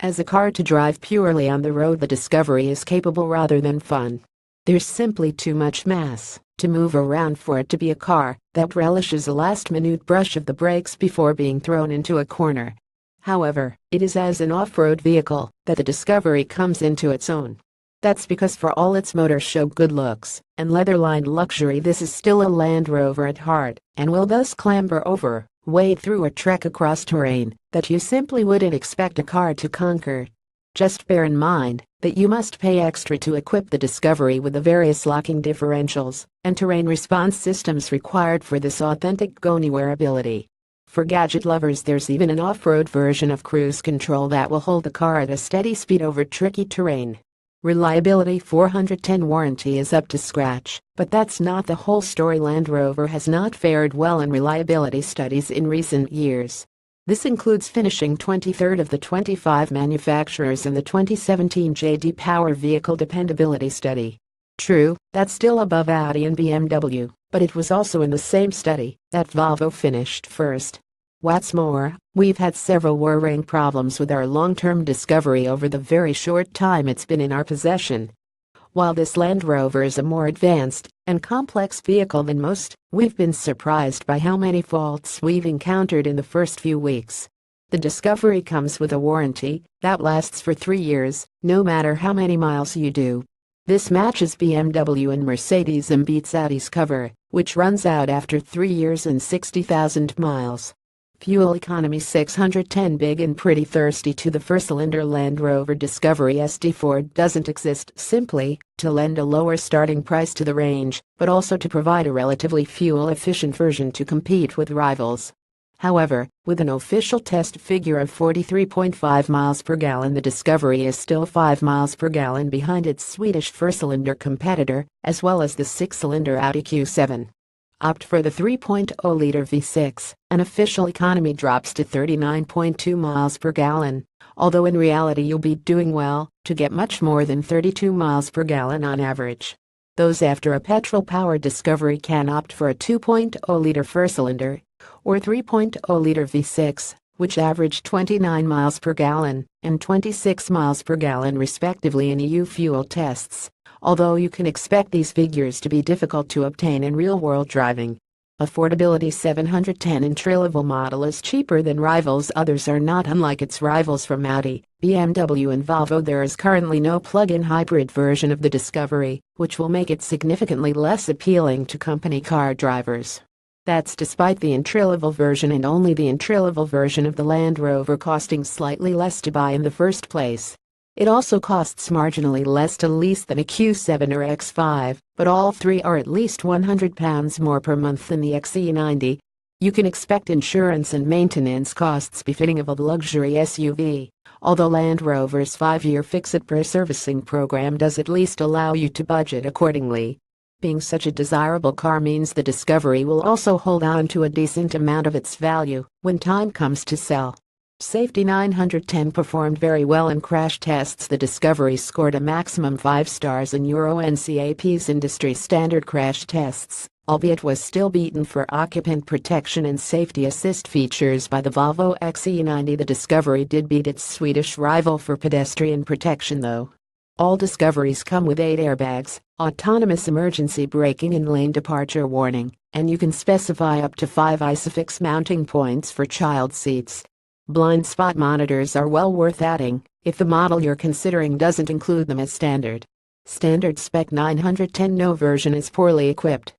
As a car to drive purely on the road, the Discovery is capable rather than fun. There's simply too much mass to move around for it to be a car that relishes a last-minute brush of the brakes before being thrown into a corner. However, it is as an off-road vehicle that the Discovery comes into its own. That's because for all its motor show, good looks, and leather-lined luxury, this is still a Land Rover at heart, and will thus clamber over, wade through or trek across terrain that you simply wouldn't expect a car to conquer. Just bear in mind that you must pay extra to equip the Discovery with the various locking differentials and terrain response systems required for this authentic go-anywhere ability. For gadget lovers, there's even an off-road version of cruise control that will hold the car at a steady speed over tricky terrain. Reliability 410 warranty is up to scratch, but that's not the whole story. Land Rover has not fared well in reliability studies in recent years. This includes finishing 23rd of the 25 manufacturers in the 2017 J.D. Power Vehicle Dependability Study. True, that's still above Audi and BMW, but it was also in the same study that Volvo finished first. What's more, we've had several worrying problems with our long-term Discovery over the very short time it's been in our possession. While this Land Rover is a more advanced and complex vehicle than most, we've been surprised by how many faults we've encountered in the first few weeks. The Discovery comes with a warranty that lasts for 3 years, no matter how many miles you do. This matches BMW and Mercedes and beats Audi's cover, which runs out after 3 years and 60,000 miles. Fuel economy 610. Big and pretty thirsty to the four-cylinder Land Rover Discovery SD4 doesn't exist simply to lend a lower starting price to the range, but also to provide a relatively fuel-efficient version to compete with rivals. However, with an official test figure of 43.5 miles per gallon, the Discovery is still 5 miles per gallon behind its Swedish four-cylinder competitor, as well as the 6-cylinder Audi Q7. Opt for the 3.0-liter V6, and official economy drops to 39.2 miles per gallon, although in reality you'll be doing well to get much more than 32 miles per gallon on average. Those after a petrol-powered Discovery can opt for a 2.0-liter four-cylinder or 3.0-liter V6, which average 29 miles per gallon and 26 miles per gallon respectively in EU fuel tests, although you can expect these figures to be difficult to obtain in real-world driving. Affordability 710. Entry-level model is cheaper than rivals. Others are not unlike its rivals from Audi, BMW and Volvo. There is currently no plug-in hybrid version of the Discovery, which will make it significantly less appealing to company car drivers. That's despite the entry-level version and only the entry-level version of the Land Rover costing slightly less to buy in the first place. It also costs marginally less to lease than a Q7 or X5, but all three are at least £100 more per month than the XC90. You can expect insurance and maintenance costs befitting of a luxury SUV, although Land Rover's 5-year fix-it-per servicing program does at least allow you to budget accordingly. Being such a desirable car means the Discovery will also hold on to a decent amount of its value when time comes to sell. Safety 910. Performed very well in crash tests. The Discovery scored a maximum 5 stars in Euro NCAP's industry standard crash tests, albeit was still beaten for occupant protection and safety assist features by the Volvo XC90. The Discovery did beat its Swedish rival for pedestrian protection though. All Discoveries come with 8 airbags, autonomous emergency braking and lane departure warning, and you can specify up to 5 ISOFIX mounting points for child seats. Blind spot monitors are well worth adding if the model you're considering doesn't include them as standard. Standard spec 910. No version is poorly equipped.